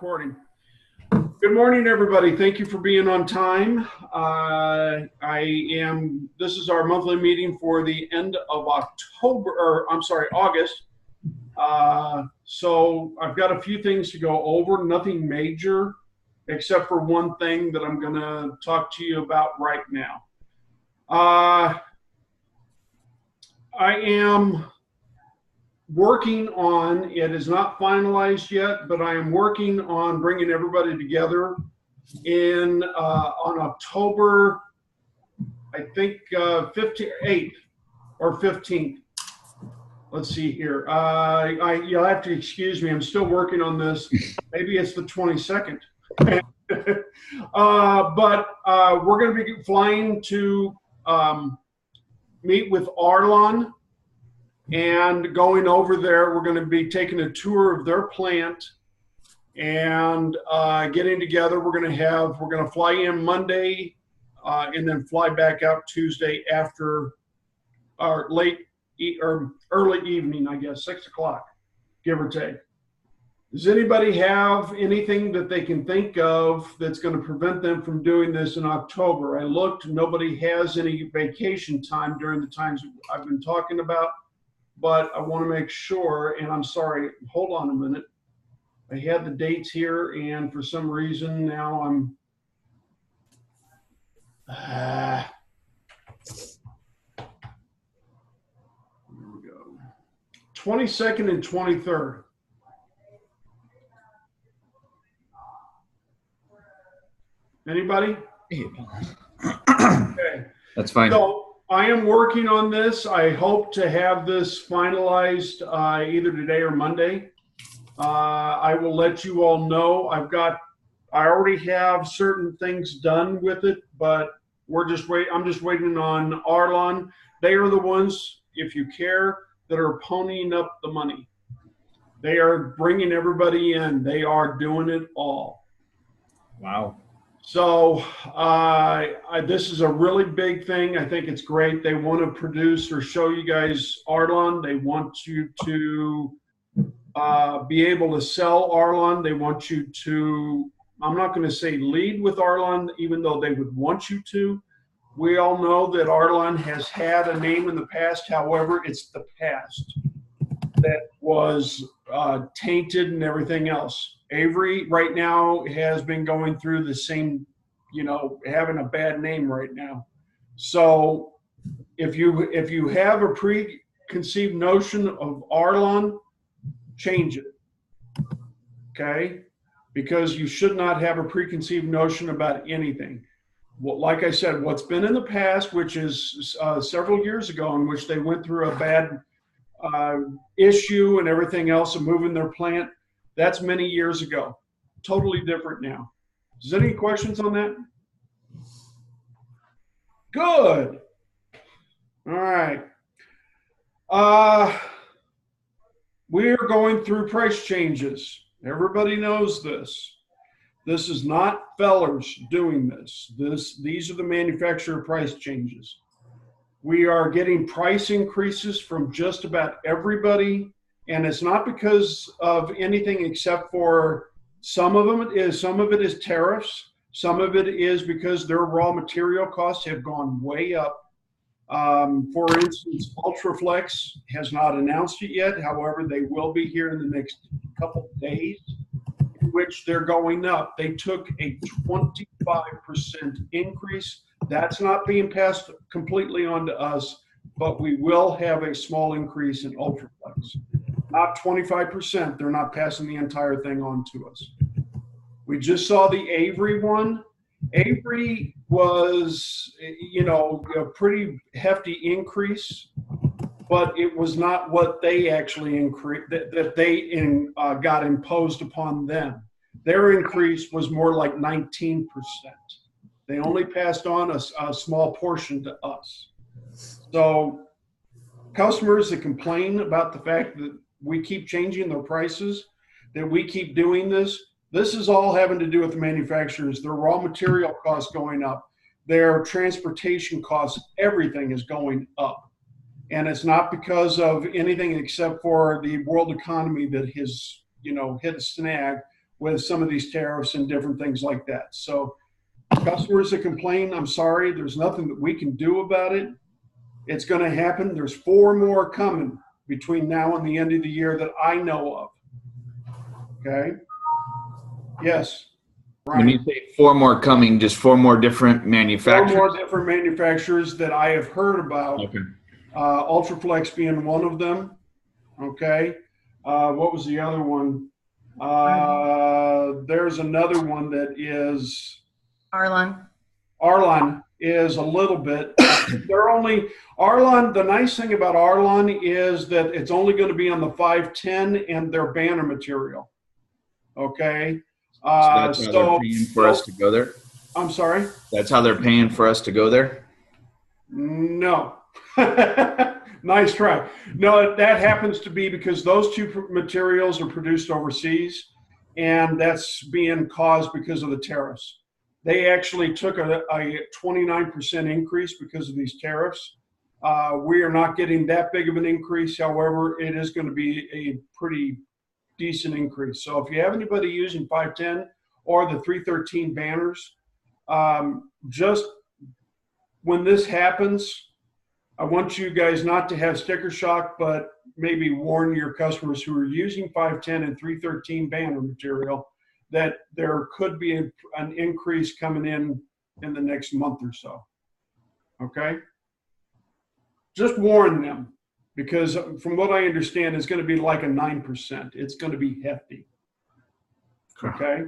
recording. Good morning, everybody. Thank you for being on time. This is our monthly meeting for the end of August. So I've got a few things to go over, nothing major, except for one thing that I'm going to talk to you about right now. I am working on, it is not finalized yet, but I am working on bringing everybody together on October, I think 8th or 15th. Let's see here. You'll have to excuse me. I'm still working on this. Maybe it's the 22nd. But we're going to be flying to meet with Arlon. And going over there, we're going to be taking a tour of their plant and getting together. We're going to fly in Monday and then fly back out Tuesday after our early evening, I guess, 6 o'clock, give or take. Does anybody have anything that they can think of that's going to prevent them from doing this in October? I looked, nobody has any vacation time during the times I've been talking about. But I want to make sure, and I'm sorry, hold on a minute. I had the dates here, and for some reason now I'm, here we go, 22nd and 23rd. Anybody? Okay. That's fine. So, I am working on this. I hope to have this finalized either today or Monday. I will let you all know. I already have certain things done with it, but I'm just waiting on Arlon. They are the ones, if you care, that are ponying up the money. They are bringing everybody in. They are doing it all. Wow. So this is a really big thing. I think it's great. They want to produce or show you guys Arlon. They want you to be able to sell Arlon. They want you to, I'm not going to say lead with Arlon, even though they would want you to. We all know that Arlon has had a name in the past. However, it's the past that was tainted and everything else. Avery right now has been going through the same, having a bad name right now. So if you have a preconceived notion of Arlon, change it. Okay? Because you should not have a preconceived notion about anything. Well, like I said, what's been in the past, which is several years ago, in which they went through a bad issue and everything else of moving their plant, that's many years ago. Totally different now. Is there any questions on that? Good. All right. We are going through price changes. Everybody knows this. This is not Fellers doing this. These are the manufacturer price changes. We are getting price increases from just about everybody. And it's not because of anything except for some of it is tariffs. Some of it is because their raw material costs have gone way up. For instance, Ultraflex has not announced it yet. However, they will be here in the next couple of days, in which they're going up. They took a 25% increase. That's not being passed completely on to us, but we will have a small increase in Ultraflex. Not 25%. They're not passing the entire thing on to us. We just saw the Avery one. Avery was, a pretty hefty increase, but it was not what they actually increased, that they got imposed upon them. Their increase was more like 19%. They only passed on a small portion to us. So customers that complain about the fact that we keep changing their prices, that we keep doing this is all having to do with the manufacturers. Their raw material costs going up, their transportation costs, everything is going up. And it's not because of anything except for the world economy that has, hit a snag, with some of these tariffs and different things like that. So customers that complain, I'm sorry, there's nothing that we can do about it. It's going to happen. There's 4 more coming between now and the end of the year that I know of. Okay. Yes. When you say 4 more coming, just 4 more different manufacturers? 4 more different manufacturers that I have heard about. Okay. Ultraflex being one of them. Okay. What was the other one? There's another one that is Arlon. Arlon is a little bit. They're only Arlon. The nice thing about Arlon is that it's only going to be on the 510 and their banner material. Okay. So that's how they're paying for us to go there? I'm sorry? That's how they're paying for us to go there? No. Nice try. No, that happens to be because those 2 materials are produced overseas, and that's being caused because of the tariffs. They actually took a 29% increase because of these tariffs. We are not getting that big of an increase. However, it is going to be a pretty decent increase. So if you have anybody using 510 or the 313 banners, just when this happens, I want you guys not to have sticker shock, but maybe warn your customers who are using 510 and 313 banner material that there could be an increase coming in the next month or so. Okay? Just warn them, because from what I understand, it's going to be like a 9%. It's going to be hefty. Okay?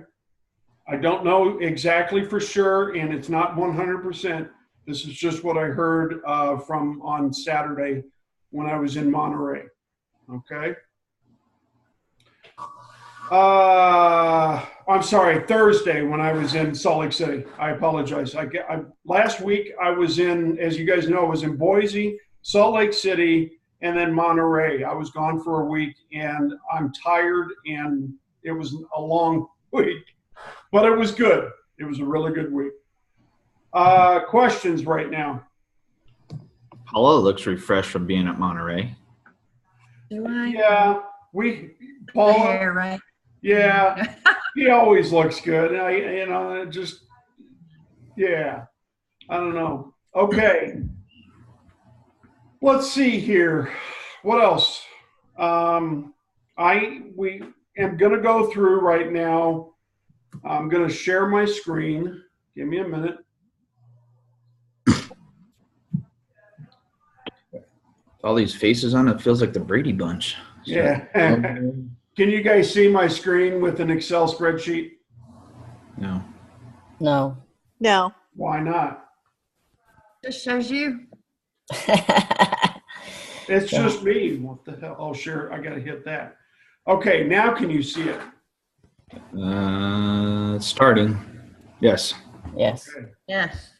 I don't know exactly for sure, and it's not 100%. This is just what I heard from on Saturday when I was in Monterey. Okay. I'm sorry, Thursday when I was in Salt Lake City. I apologize. Last week I was in, as you guys know, I was in Boise, Salt Lake City, and then Monterey. I was gone for a week, and I'm tired, and it was a long week, but it was good. It was a really good week. Questions right now? Paula looks refreshed from being at Monterey. Do I? Yeah, Paula. Hair, right? Yeah, he always looks good. Yeah, I don't know. Okay, let's see here. What else? We am going to go through right now. I'm going to share my screen. Give me a minute. All these faces on it feels like the Brady Bunch. Yeah. Can you guys see my screen with an Excel spreadsheet? No. No. No. Why not? Just shows you. It's just me. What the hell? Oh, sure. I got to hit that. Okay. Now can you see it? It's starting. Yes. Yes. Okay. Yes.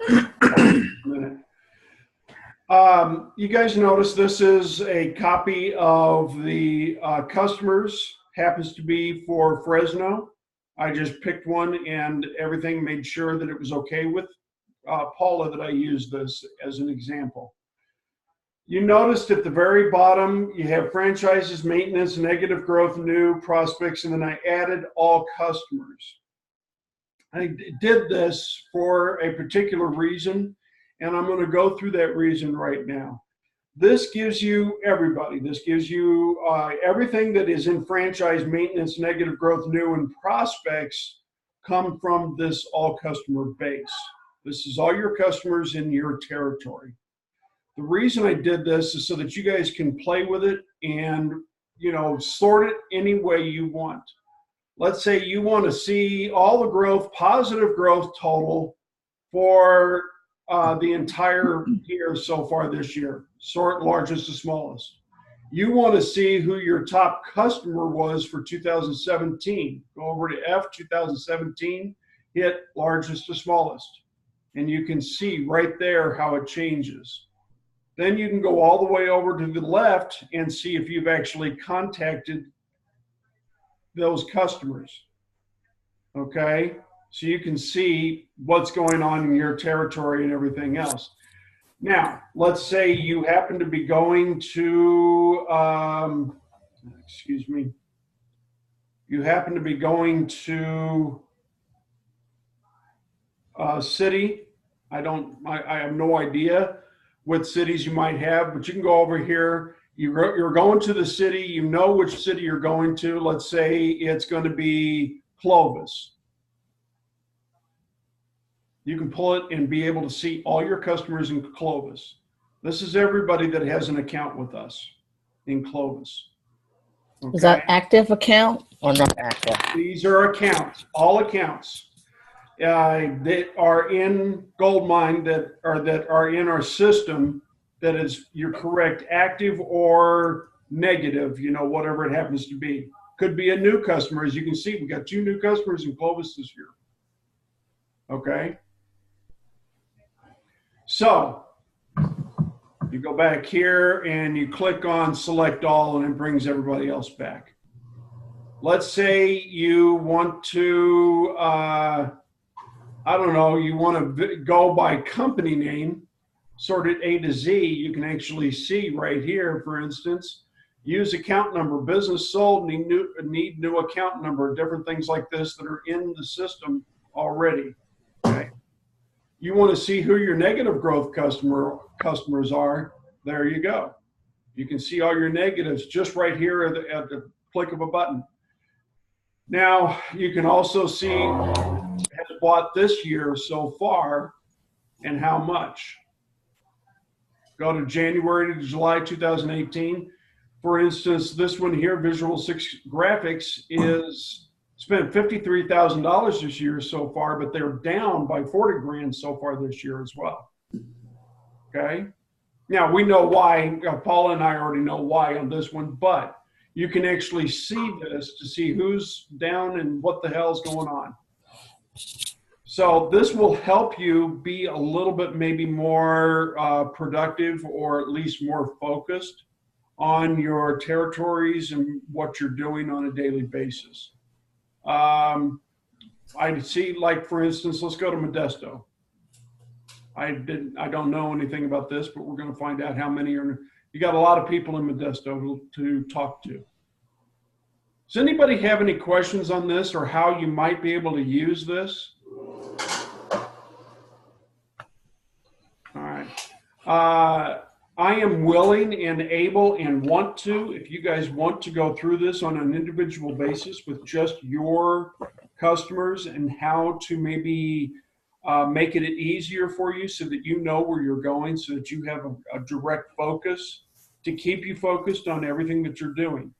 A minute. You guys notice this is a copy of the customers, happens to be for Fresno. I just picked one and everything, made sure that it was okay with Paula that I used this as an example. You noticed at the very bottom, you have franchises, maintenance, negative growth, new prospects, and then I added all customers. I did this for a particular reason, and I'm going to go through that reason right now. This gives you everybody. This gives you everything that is in franchise, maintenance, negative growth, new, and prospects come from this all customer base. This is all your customers in your territory. The reason I did this is so that you guys can play with it and, sort it any way you want. Let's say you want to see all the growth, positive growth total for the entire year so far this year, sort largest to smallest. You want to see who your top customer was for 2017. Go over to F, 2017, hit largest to smallest. And you can see right there how it changes. Then you can go all the way over to the left and see if you've actually contacted those customers. Okay? So you can see what's going on in your territory and everything else. Now, let's say you happen to be going to, you happen to be going to a city, I have no idea what cities you might have, but you can go over here. You're going to the city, you know which city you're going to. Let's say it's going to be Clovis. You can pull it and be able to see all your customers in Clovis. This is everybody that has an account with us in Clovis. Okay? Is that active account or not active? These are accounts, all accounts that are in Goldmine that are in our system. That is, you're correct, active or negative, whatever it happens to be. Could be a new customer. As you can see, we got 2 new customers in Clovis this year. Okay. So you go back here and you click on select all, and it brings everybody else back. Let's say you want to, you want to go by company name, sort it A to Z. You can actually see right here, for instance, use account number, business sold, need new account number, different things like this that are in the system already. Okay. You want to see who your negative growth customers are. There you go. You can see all your negatives just right here at the click of a button. Now, you can also see who has bought this year so far and how much. Go to January to July 2018. For instance, this one here, Visual 6 Graphics, is spent $53,000 this year so far, but they're down by 40 grand so far this year as well. Okay. Now we know why. Paula and I already know why on this one, but you can actually see this to see who's down and what the hell's going on. So this will help you be a little bit maybe more productive, or at least more focused on your territories and what you're doing on a daily basis. I see, like, for instance, let's go to Modesto. I don't know anything about this, but we're going to find out how many are. You got a lot of people in Modesto to talk to. Does anybody have any questions on this, or how you might be able to use this? All right. I am willing and able and want to, if you guys want to go through this on an individual basis with just your customers, and how to maybe make it easier for you so that you know where you're going, so that you have a direct focus to keep you focused on everything that you're doing.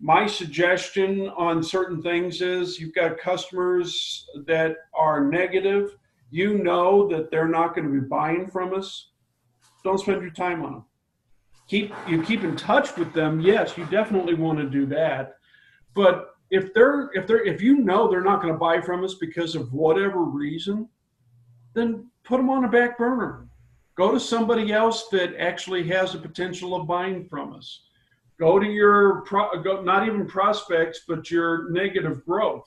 My suggestion on certain things is, you've got customers that are negative. You know that they're not going to be buying from us. Don't spend your time on them. Keep in touch with them. Yes, you definitely want to do that. But if you know they're not going to buy from us because of whatever reason, then put them on a back burner. Go to somebody else that actually has the potential of buying from us. Go to your not even prospects, but your negative growth,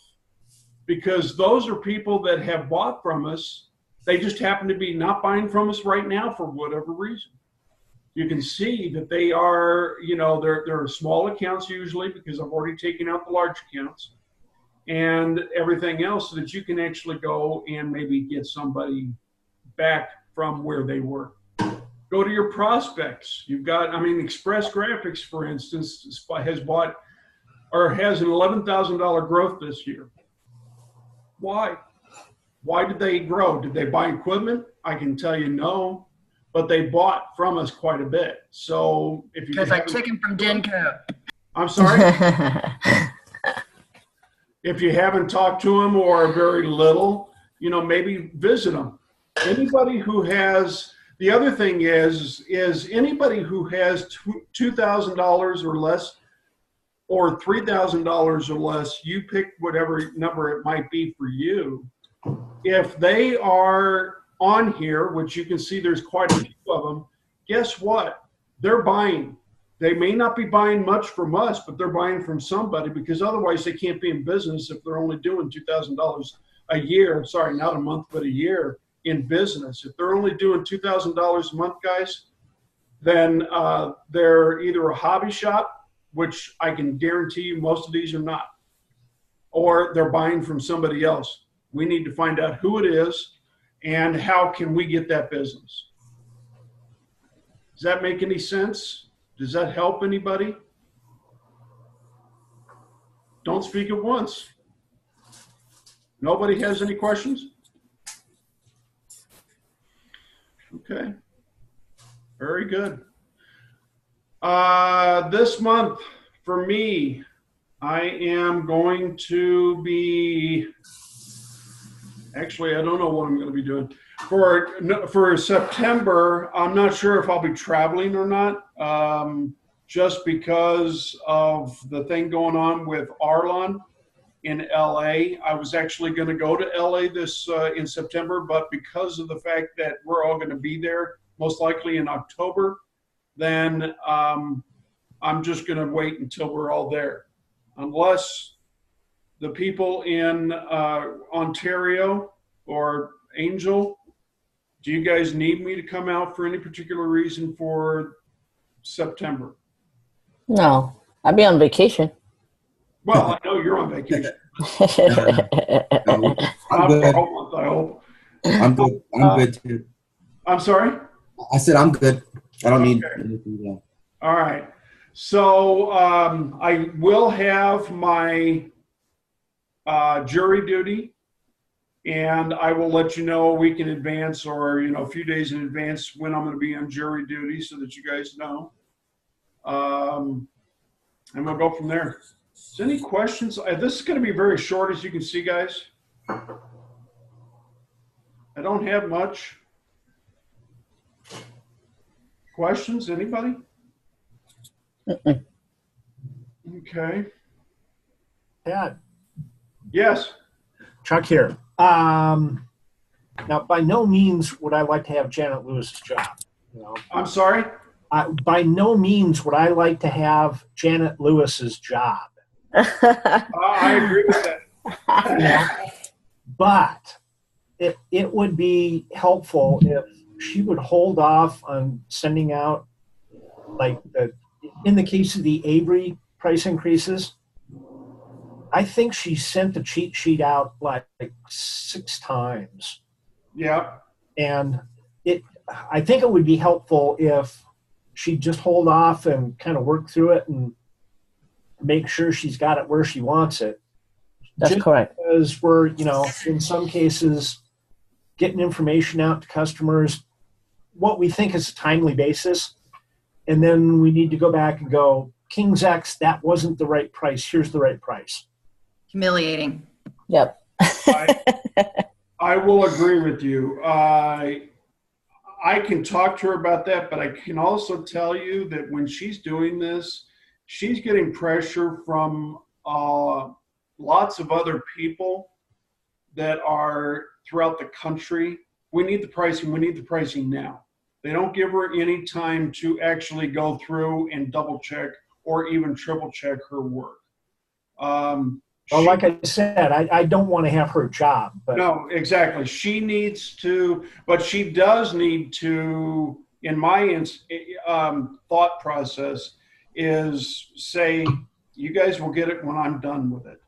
because those are people that have bought from us. They just happen to be not buying from us right now for whatever reason. You can see that they are, they're small accounts usually, because I've already taken out the large accounts and everything else, so that you can actually go and maybe get somebody back from where they were. Go to your prospects. You've got, Express Graphics, for instance, has bought, or has an $11,000 growth this year. Why? Why did they grow? Did they buy equipment? I can tell you no, but they bought from us quite a bit. So if you, Because I took him from Denko. I'm sorry. If you haven't talked to them, or very little, maybe visit them. Anybody who has, the other thing is anybody who has $2,000 or less, or $3,000 or less, you pick whatever number it might be for you. If they are on here, which you can see there's quite a few of them, guess what? They're buying. They may not be buying much from us, but they're buying from somebody, because otherwise they can't be in business if they're only doing $2,000 a year. Sorry, not a month, but a year in business. If they're only doing $2,000 a month, guys, then they're either a hobby shop, which I can guarantee you most of these are not, or they're buying from somebody else. We need to find out who it is and how can we get that business. Does that make any sense? Does that help anybody? Don't speak at once. Nobody has any questions? Okay. Very good. This month, for me, I am going to be, actually, I don't know what I'm going to be doing. For September, I'm not sure if I'll be traveling or not, just because of the thing going on with Arlon in LA. I was actually going to go to LA this in September, but because of the fact that we're all going to be there, most likely in October, then I'm just going to wait until we're all there. Unless the people in Ontario or Angel, do you guys need me to come out for any particular reason for September? No, I'll be on vacation. Well, I know you're on vacation. No, I'm Not good. for a whole month, I hope. I'm good. I'm good too. I'm sorry? I said I'm good. I don't need Okay. anything else. All right. So I will have my jury duty, and I will let you know a week in advance or, a few days in advance when I'm going to be on jury duty so that you guys know. And we'll go from there. Is there any questions? This is going to be very short, as you can see, guys. I don't have much. Questions? Anybody? Okay. Yeah, Yes. Chuck here. Now, by no means would I like to have Janet Lewis's job. I'm sorry? By no means would I like to have Janet Lewis's job. I agree with that. But it would be helpful if she would hold off on sending out, in the case of the Avery price increases, I think she sent the cheat sheet out like 6 times. Yeah. And I think it would be helpful if she'd just hold off and kind of work through it and make sure she's got it where she wants it. That's correct. Because we're, in some cases, getting information out to customers, what we think is a timely basis. And then we need to go back and go, King's X, that wasn't the right price. Here's the right price. Humiliating. Yep. I will agree with you. I can talk to her about that, but I can also tell you that when she's doing this, she's getting pressure from lots of other people that are throughout the country. We need the pricing. We need the pricing now. They don't give her any time to actually go through and double check or even triple check her work. Well, like I said, I don't want to have her job. But no, exactly. She needs to, but she does need to, in my thought process, is say, you guys will get it when I'm done with it,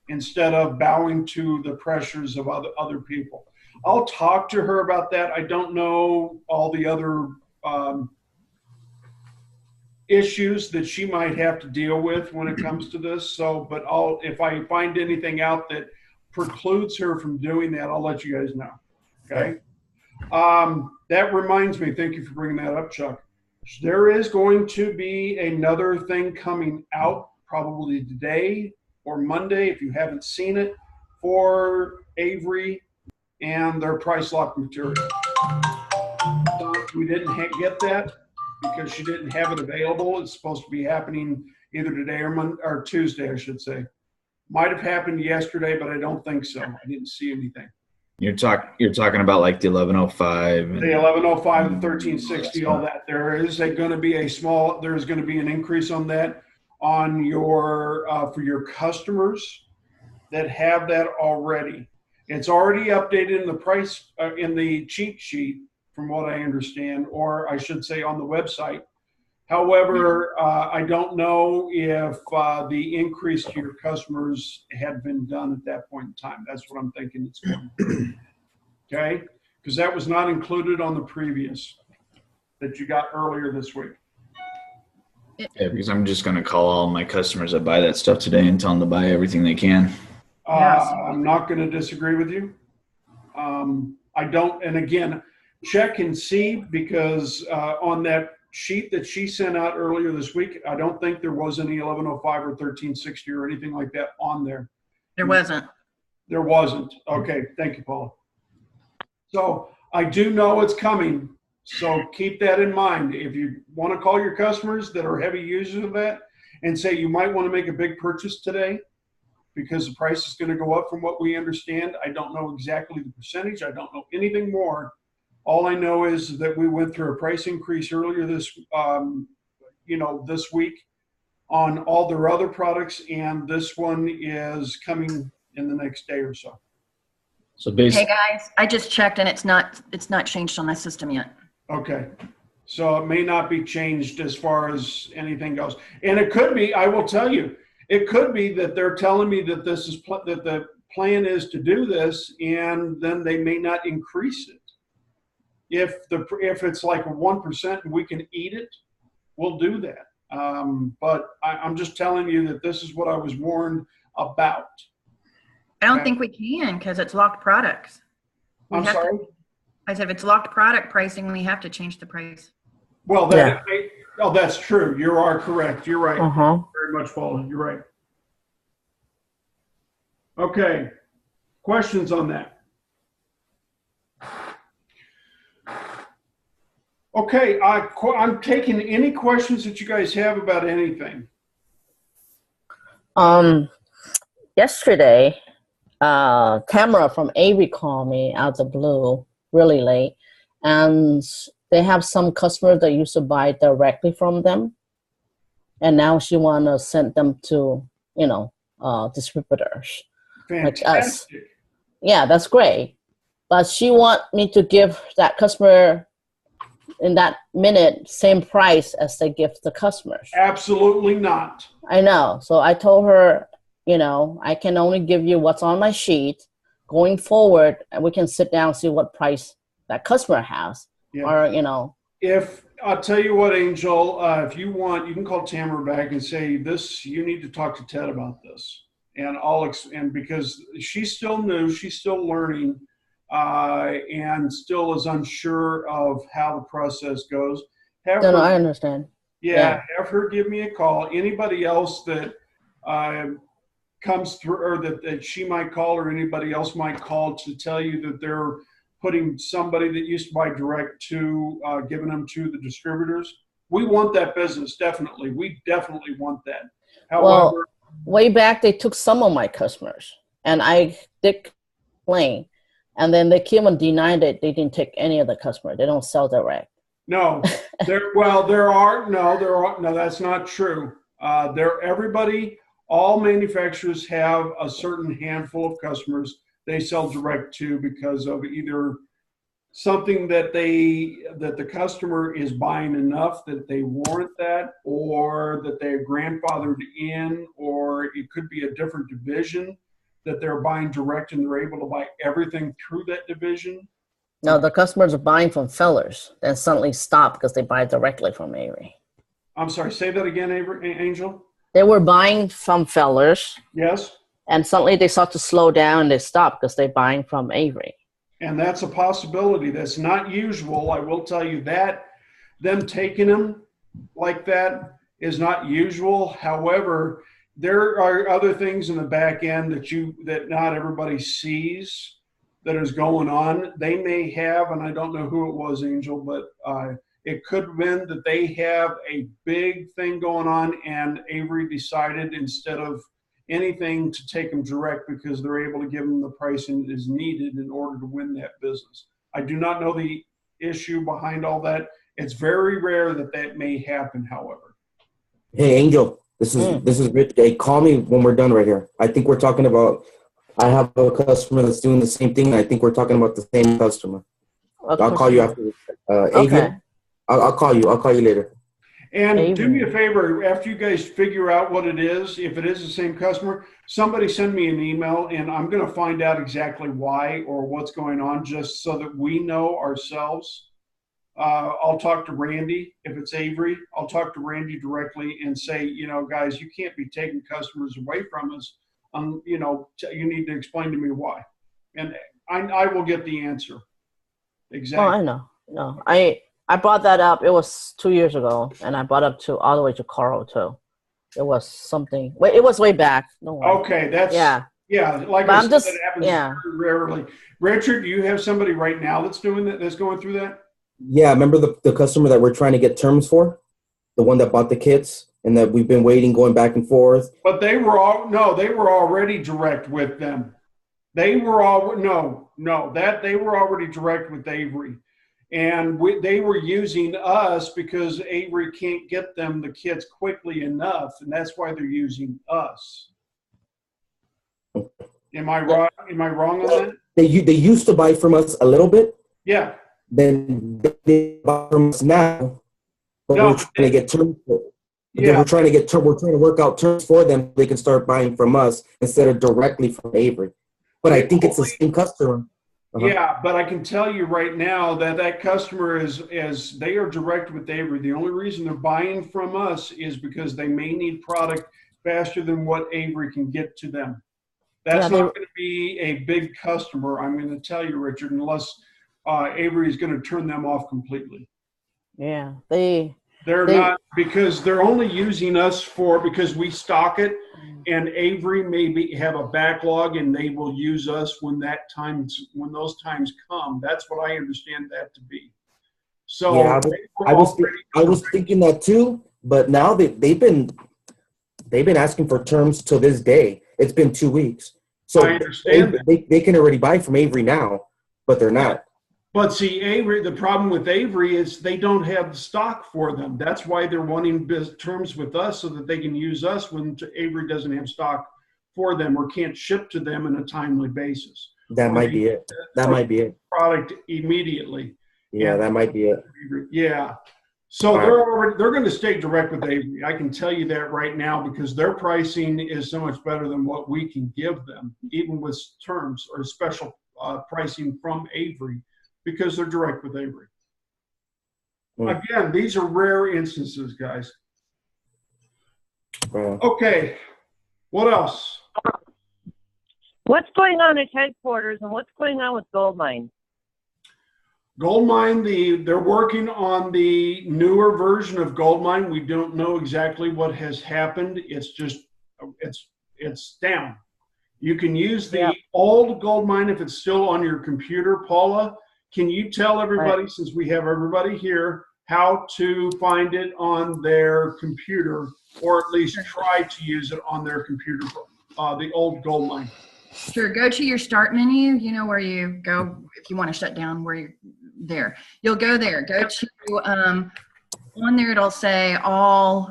instead of bowing to the pressures of other people. I'll talk to her about that. I don't know all the other issues that she might have to deal with when it comes to this. So, but if I find anything out that precludes her from doing that, I'll let you guys know. Okay. That reminds me, thank you for bringing that up, Chuck. There is going to be another thing coming out probably today or Monday, if you haven't seen it, for Avery and their price lock material. We didn't get that because she didn't have it available. It's supposed to be happening either today or Tuesday, I should say. Might have happened yesterday, but I don't think so. I didn't see anything. You're talking about like the 1105. The 1105, the 1360, all that. There's going to be an increase on that on your for your customers that have that already. It's already updated in the price in the cheat sheet, from what I understand, or I should say on the website. However, I don't know if the increase to your customers had been done at that point in time. That's what I'm thinking it's going to be. Okay? Because that was not included on the previous that you got earlier this week. Yeah, because I'm just going to call all my customers that buy that stuff today and tell them to buy everything they can. I'm not going to disagree with you. I don't, and again, check and see, because on that sheet that she sent out earlier this week, I don't think there was any 1105 or 1360 or anything like that on there. There wasn't. There wasn't. Okay, thank you, Paula. So I do know it's coming, so keep that in mind. If you want to call your customers that are heavy users of that and say you might want to make a big purchase today because the price is going to go up from what we understand. I don't know exactly the percentage. I don't know anything more. All I know is that we went through a price increase earlier this, this week on all their other products, and this one is coming in the next day or so. So Hey basically, guys, I just checked and it's not changed on my system yet. Okay. So it may not be changed as far as anything goes. And it could be, I will tell you, it could be that they're telling me that this is that the plan is to do this, and then they may not increase it. If it's like 1% and we can eat it, we'll do that. But I'm just telling you that this is what I was warned about. I don't think we can because it's locked products. I'm sorry? I said if it's locked product pricing, we have to change the price. Well, that's true. You are correct. You're right. Uh-huh. Very much, Paula. You're right. Okay. Questions on that? Okay. I'm taking any questions that you guys have about anything. Yesterday, Tamara from Avery called me out of the blue really late, and they have some customers that used to buy directly from them, and now she want to send them to distributors like us. Fantastic. Yeah, that's great, but she want me to give that customer in that minute same price as they give the customers. Absolutely not. I know. So I told her, I can only give you what's on my sheet. Going forward, and we can sit down and see what price that customer has. Yeah. Or, If I'll tell you what, Angel, if you want, you can call Tamara back and say this. You need to talk to Ted about this, and because she's still new, she's still learning, and still is unsure of how the process goes. no, I understand. Yeah, have her give me a call. Anybody else that comes through, or that she might call, or anybody else might call to tell you that they're putting somebody that used to buy direct to giving them to the distributors. We want that business, definitely. We definitely want that. However, way back they took some of my customers, and I did complain, and then they came and denied it. They didn't take any of the customers. They don't sell direct. no, that's not true. All manufacturers have a certain handful of customers they sell direct to because of either something that the customer is buying enough that they warrant that, or that they're grandfathered in, or it could be a different division that they're buying direct and they're able to buy everything through that division. No, the customers are buying from Fellers, then suddenly stop because they buy directly from Avery. I'm sorry, say that again, Angel. They were buying from Fellers, Yes. and suddenly they start to slow down and they stop because they're buying from Avery. And that's a possibility. That's not usual. I will tell you that. Them taking them like that is not usual. However, there are other things in the back end that not everybody sees that is going on. They may have, and I don't know who it was, Angel, but it could have been that they have a big thing going on, and Avery decided instead of anything to take them direct because they're able to give them the pricing that is needed in order to win that business. I do not know the issue behind all that. It's very rare that may happen, however. Hey, Angel, this is Rich. Hey, call me when we're done right here. I think we're talking about, I have a customer that's doing the same thing. I think we're talking about the same customer. I'll call you after. Okay. Adrian, I'll call you. I'll call you later. And do me a Avery. favor, after you guys figure out what it is, if it is the same customer, somebody send me an email and I'm going to find out exactly why or what's going on just so that we know ourselves. I'll talk to Randy. If it's Avery, I'll talk to Randy directly and say, you know, guys, you can't be taking customers away from us. You know, you need to explain to me why. And I will get the answer. Oh, Exactly. I know. No, I brought that up. It was 2 years ago, and I brought up to all the way to Carl too. It was something. Wait, it was way back. No way. Okay, that's Yeah, like but I I'm said, just that happens yeah. very rarely. Richard, do you have somebody right now that's doing that? That's going through that? Yeah, remember the customer that we're trying to get terms for? The one that bought the kits and that we've been waiting, going back and forth. But they were already direct with them. They were they were already direct with Avery. And they were using us because Avery can't get them the kits quickly enough, and that's why they're using us. Am I right? Am I wrong on that? They used to buy from us a little bit. Yeah. Then they buy from us now, but No, we're trying to get terms. Yeah. We're trying to work out terms for them. They can start buying from us instead of directly from Avery. But I think it's the same customer. Yeah, but I can tell you right now that customer is they are direct with Avery. The only reason they're buying from us is because they may need product faster than what Avery can get to them. That's Yeah, not going to be a big customer, I'm going to tell you, Richard, unless Avery is going to turn them off completely. Yeah, They're not, because they're only using us because we stock it, and Avery maybe have a backlog and they will use us when those times come. That's what I understand that to be. So Yeah, I was thinking that too, but now they've been asking for terms till this day. It's been 2 weeks. So I understand they can already buy from Avery now, but they're not. But see, Avery, the problem with Avery is they don't have the stock for them. That's why they're wanting terms with us so that they can use us when Avery doesn't have stock for them or can't ship to them in a timely basis. That might be it. That might be it. Product immediately. Yeah, that might be it. Yeah. So they're going to stay direct with Avery. I can tell you that right now because their pricing is so much better than what we can give them, even with terms or special pricing from Avery, because they're direct with Avery. Again, these are rare instances, guys. Okay. What else? What's going on at headquarters and what's going on with Goldmine? Goldmine, they're working on the newer version of Goldmine. We don't know exactly what has happened. It's just, it's down. You can use the old Goldmine if it's still on your computer. Paula, can you tell everybody, since we have everybody here, how to find it on their computer, or at least try to use it on their computer, the old Goldmine? Sure. Go to your start menu. You know where you go if you want to shut down where you're there. You'll go there. Go to on there. It'll say all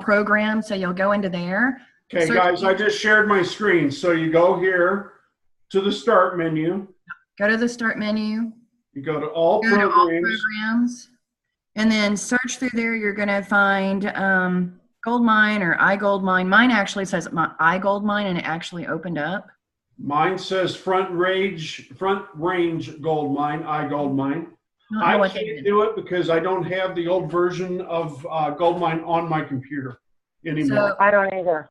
programs. So you'll go into there. Okay, guys, I just shared my screen. So you go here to the start menu. Go to the start menu. You go to all programs. And then search through there. You're going to find Goldmine or iGoldmine. Mine actually says iGoldmine, and it actually opened up. Mine says Front Range Goldmine, iGoldmine. I can't do it because I don't have the old version of Goldmine on my computer anymore. So, I don't either.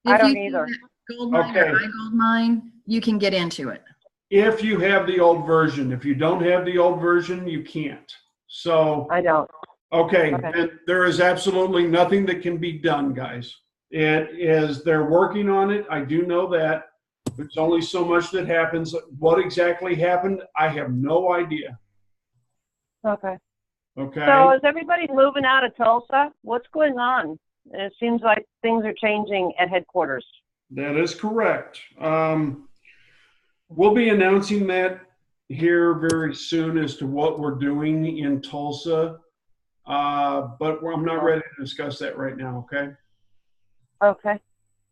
Goldmine or iGoldmine, you can get into it. If you have the old version. If you don't have the old version, you can't. So I don't. Okay. And there is absolutely nothing that can be done, guys. They're working on it. I do know that. There's only so much that happens. What exactly happened, I have no idea. Okay. Okay. So is everybody moving out of Tulsa? What's going on? It seems like things are changing at headquarters. That is correct. We'll be announcing that here very soon as to what we're doing in Tulsa. But I'm not ready to discuss that right now. Okay. Okay.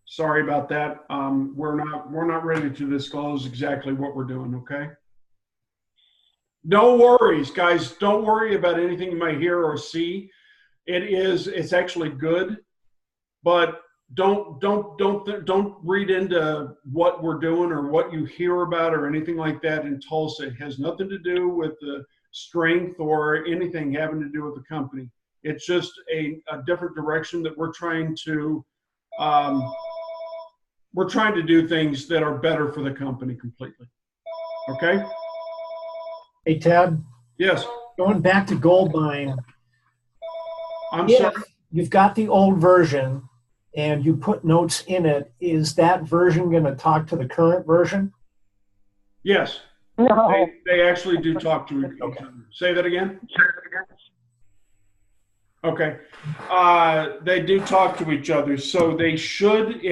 Sorry about that. We're not ready to disclose exactly what we're doing. Okay. No worries, guys. Don't worry about anything you might hear or see. It's actually good, but don't read into what we're doing or what you hear about or anything like that in Tulsa. It has nothing to do with the strength or anything having to do with the company. It's just a different direction that we're trying to do things that are better for the company completely. Okay? Hey, Ted. Yes. Going back to Goldmine. I'm sorry. You've got the old version and you put notes in it. Is that version going to talk to the current version? Yes. No. They actually do talk to each other. Say that again? Okay. They do talk to each other. So it should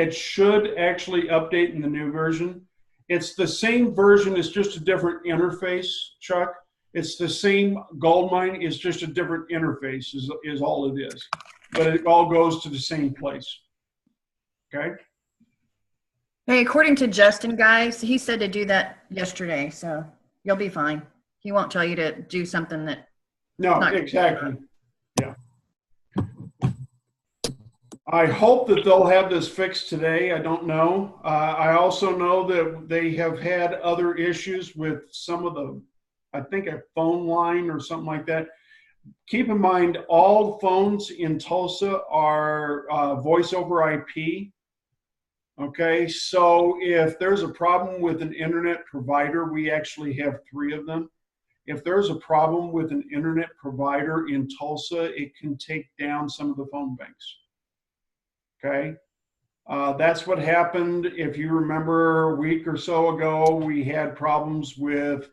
actually update in the new version. It's the same version, it's just a different interface, Chuck. It's the same Goldmine, it's just a different interface is all it is. But it all goes to the same place. Okay? Hey, according to Justin, guys, he said to do that yesterday, so you'll be fine. He won't tell you to do something that. No, exactly. Yeah. I hope that they'll have this fixed today. I don't know. I also know that they have had other issues with some of the, I think a phone line or something like that. Keep in mind, all phones in Tulsa are voice over IP. Okay, so if there's a problem with an internet provider, we actually have 3 of them. If there's a problem with an internet provider in Tulsa, it can take down some of the phone banks. Okay, that's what happened. If you remember a week or so ago, we had problems with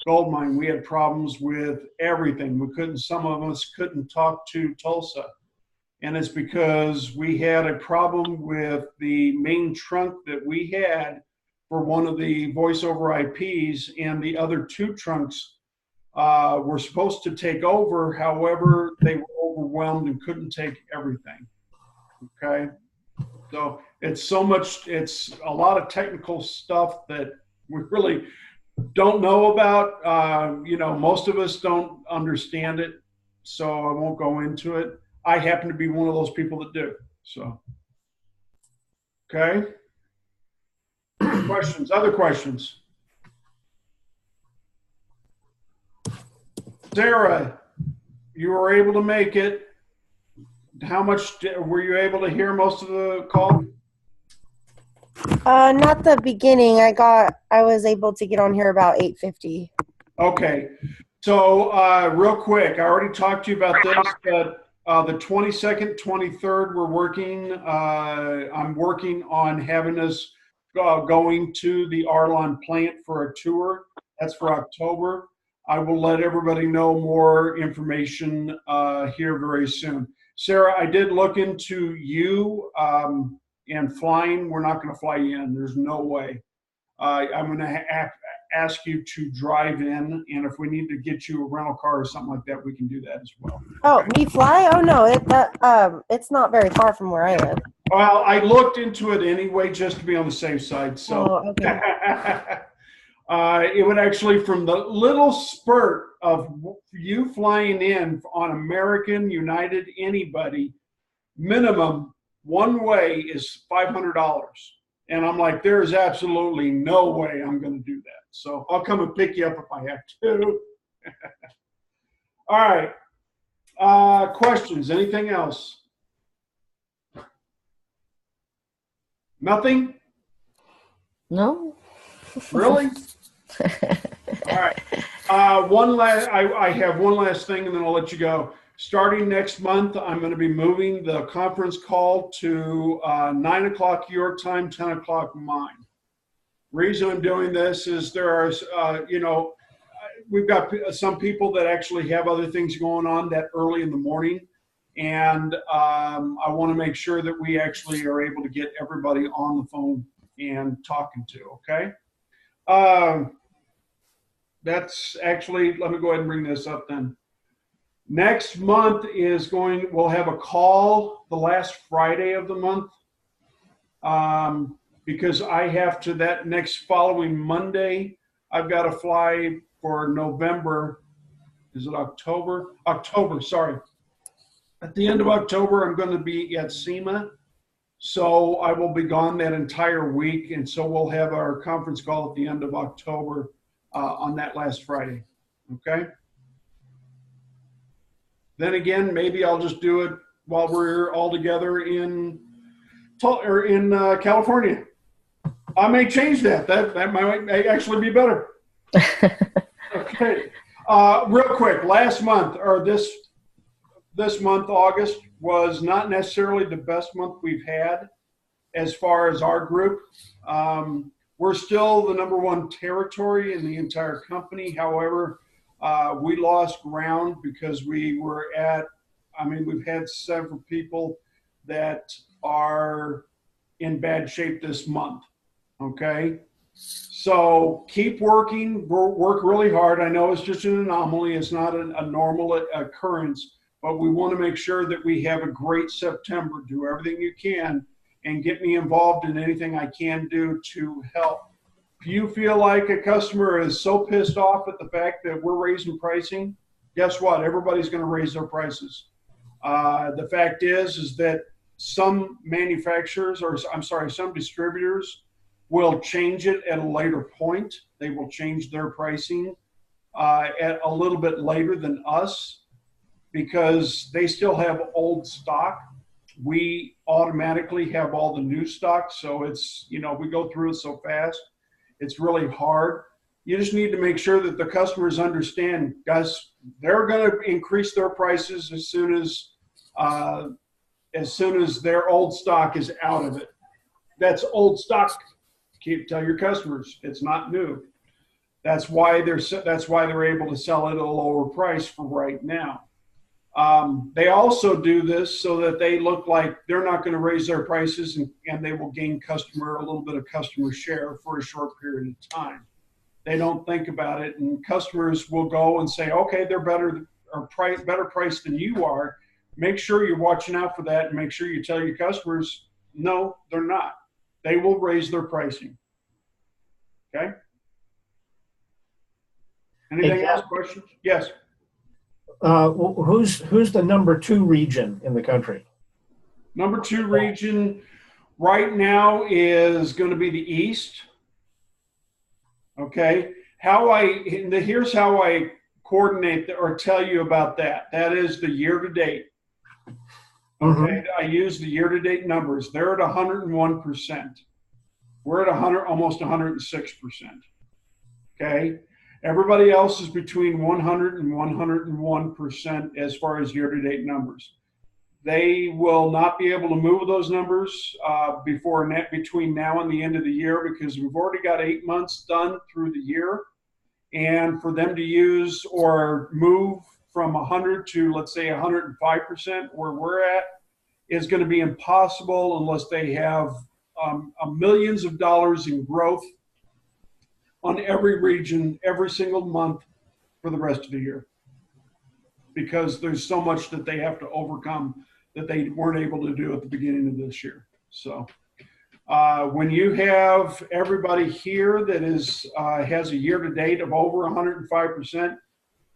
Goldmine. We had problems with everything. Some of us couldn't talk to Tulsa. And it's because we had a problem with the main trunk that we had for one of the voice over IPs, and the other 2 trunks were supposed to take over. However, they were overwhelmed and couldn't take everything. Okay. So it's a lot of technical stuff that we really don't know about. Most of us don't understand it, so I won't go into it. I happen to be one of those people that do. So, okay. Questions? Other questions? Sarah, you were able to make it. How much were you able to hear most of the call? Not the beginning. I was able to get on here about 8:50. Okay. So real quick, I already talked to you about this, but the 22nd, 23rd, we're working. I'm working on having us going to the Arlon plant for a tour. That's for October. I will let everybody know more information here very soon. Sarah, I did look into you and flying. We're not going to fly you in. There's no way. I'm going to ask you to drive in, and if we need to get you a rental car or something like that, we can do that as well. Oh, me fly? Oh no, it's not very far from where I live. Well, I looked into it anyway, just to be on the safe side. So okay. It would actually, from the little spurt of you flying in on American, United, anybody, minimum one way is $500. And I'm like, there is absolutely no way I'm going to do that. So I'll come and pick you up if I have to. All right. Questions? Anything else? Nothing? No. Really? All right. I have one last thing, and then I'll let you go. Starting next month, I'm going to be moving the conference call to 9 o'clock your time, 10 o'clock mine. Reason I'm doing this is there are, we've got some people that actually have other things going on that early in the morning. And I want to make sure that we actually are able to get everybody on the phone and talking to, okay? That's actually, let me go ahead and bring this up then. Next month we'll have a call the last Friday of the month because I have to, that next following Monday, I've got to fly for November. Is it October? October, sorry. At the end of October, I'm going to be at SEMA. So I will be gone that entire week. And so we'll have our conference call at the end of October on that last Friday. Okay. Then again, maybe I'll just do it while we're all together in California. I may change that. That might actually be better. Okay. Real quick, last month or this month, August, was not necessarily the best month we've had as far as our group. We're still the #1 territory in the entire company. However, we lost ground because we've had several people that are in bad shape this month. Okay. So keep working, work really hard. I know it's just an anomaly. It's not a normal occurrence, but we want to make sure that we have a great September. Do everything you can and get me involved in anything I can do to help. If you feel like a customer is so pissed off at the fact that we're raising pricing, guess what? Everybody's going to raise their prices. The fact is that some manufacturers, some distributors will change it at a later point. They will change their pricing at a little bit later than us because they still have old stock. We automatically have all the new stock. So it's, we go through it so fast. It's really hard. You just need to make sure that the customers understand, guys, they're going to increase their prices as soon as their old stock is out of it. That's old stock. Tell your customers it's not new. That's why they're able to sell it at a lower price for right now. They also do this so that they look like they're not going to raise their prices and they will gain a little bit of customer share for a short period of time. They don't think about it, and customers will go and say, okay, they're better priced than you are. Make sure you're watching out for that, and make sure you tell your customers, no, they're not. They will raise their pricing. Okay? Anything else? Questions? Yes. Who's the #2 region in the country? #2 region right now is going to be the East. Okay. Here's how I coordinate or tell you about that. That is the year to date. Okay. I use the year to date numbers. They're at 101%. We're at almost 106%. Okay. Everybody else is between 100 and 101% as far as year-to-date numbers. They will not be able to move those numbers between now and the end of the year because we've already got 8 months done through the year. And for them to use or move from 100 to, let's say, 105% where we're at is going to be impossible unless they have millions of dollars in growth on every region, every single month for the rest of the year. Because there's so much that they have to overcome that they weren't able to do at the beginning of this year. So when you have everybody here that has a year-to-date of over 105%,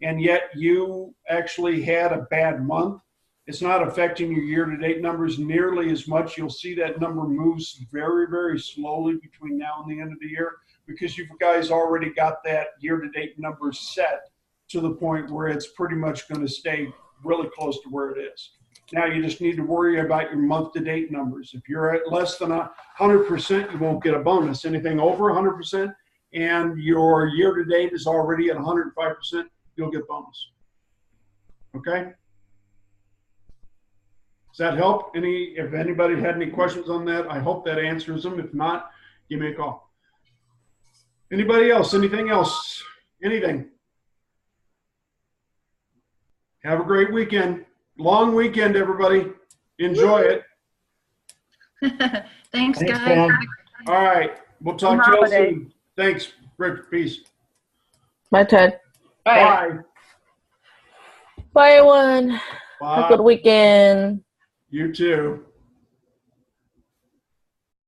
and yet you actually had a bad month, it's not affecting your year-to-date numbers nearly as much. You'll see that number moves very, very slowly between now and the end of the year because you guys already got that year-to-date number set to the point where it's pretty much going to stay really close to where it is. Now you just need to worry about your month-to-date numbers. If you're at less than 100%, you won't get a bonus. Anything over 100% and your year-to-date is already at 105%, you'll get bonus. Okay? Does that help? If anybody had any questions on that, I hope that answers them. If not, give me a call. Anybody else? Anything else? Anything? Have a great weekend. Long weekend, everybody. Enjoy it. Thanks, guys. Dan. All right. We'll talk to you all soon. Thanks, Rick. Peace. Bye, Ted. Bye. Bye, everyone. Bye. Have a good weekend. You too.